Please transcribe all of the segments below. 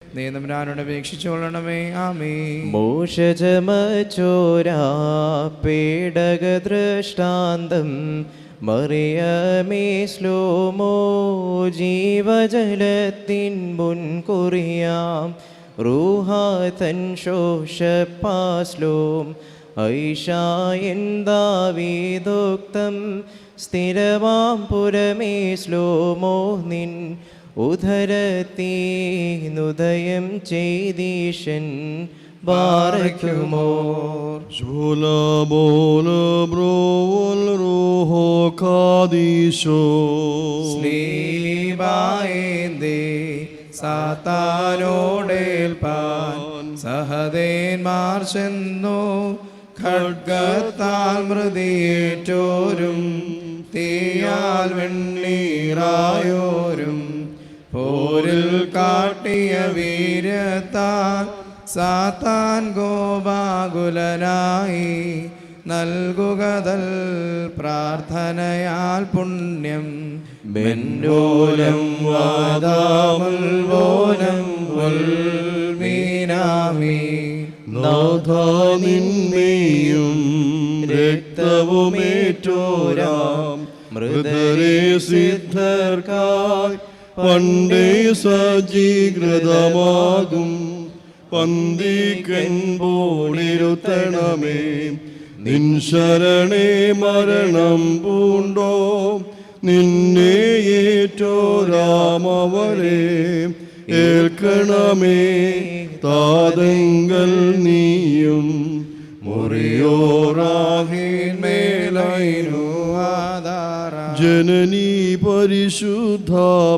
നീ തമ്പുരാനോട് അപേക്ഷിച്ചുകൊള്ളണമേ. ആമേൻ. മോഷജമച്ചോരാ പേടകദൃഷ്ടാന്തം മറിയമേ ശ്ലോമോ ജീവജലത്തിൻ മുൻകുറിയാം റൂഹാതൻ ശോഷപ്പാസ്ലോം ഐഷായൻ ദാവീദോക്തം സ്ഥിരമാം പുരമേ ശ്ലോമോ നിൻ ഉദരത്തീനുദയം ചെയ്തീശൻ ബാറയ്ക്കുമോ. സ്ലീബായേന്തേ സാത്താനോടേൽപ്പാൻ സഹദേന്മാർ ചെന്നു ഖഡ്ഗത്താൽ മൃതിയേറ്റോരും തീയാൽ വെണ്ണീറായോരും പോരിൽ കാട്ടിയ വീര്യത്താൽ സാത്താൻ ഗോപാകുലനായി നൽകുകതൽ പ്രാർത്ഥനയാൽ പുണ്യം ബെന്നോലം വാദാമുൽവോലം ഉൽമീനാമി നാഥാനിന്മേയും രക്തവുമേറ്റോരാം മൃതരെ സിദ്ധർക്കായി പണ്ടേ സജ്ജീകൃതമാകും പന്തിക്കെൻപോടിരുത്തണമേ. നിൻ ശരണേ മരണം പൂണ്ടോ നിന്നെ ഏറ്റോരാമവരെ ഏൽക്കണമേ. താതങ്കൽ നീയും മുറിയോറാഹിന്മേലൈനു ആധാര ജനനീ പരിശുദ്ധ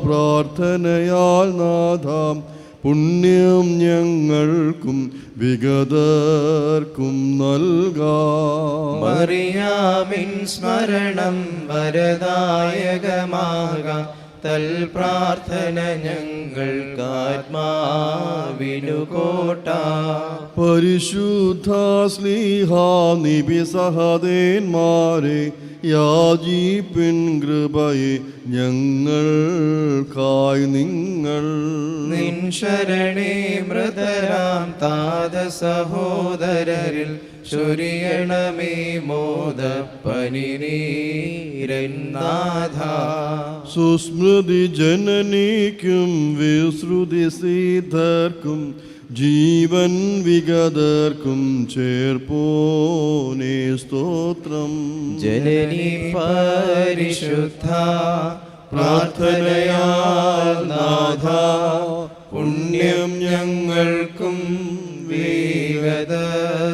പ്രാർത്ഥനയാൽ നാഥാം പുണ്യം ഞങ്ങൾക്കും വിഗതർക്കും നൽകാം. മറിയാമിൻ സ്മരണം വരദായകമാകാം തൽ പ്രാർത്ഥന ഞങ്ങൾക്കാത്മാവിനു കോട്ട. പരിശുദ്ധ സ്ലീഹാ നിബി സഹദേന്മാരെ യാചിപ്പിൻ കൃപയെ ഞങ്ങൾക്കായി നിങ്ങൾ. നിൻ ശരണേ മൃതരാം താത സഹോദരരിൽ ചൊരിയണമേ മോദപ്പനിനീരന്നാഥ. സുസ്മൃതി ജനനിക്കും വിശ്രുതി സിദ്ധർക്കും ജീവൻ വിഗതർക്കും ചേർപ്പോനേ സ്തോത്രം. ജനനി പരിശുദ്ധ പ്രാർത്ഥനയാൽ നാഥ പുണ്യം ഞങ്ങൾക്കും വിഗതർ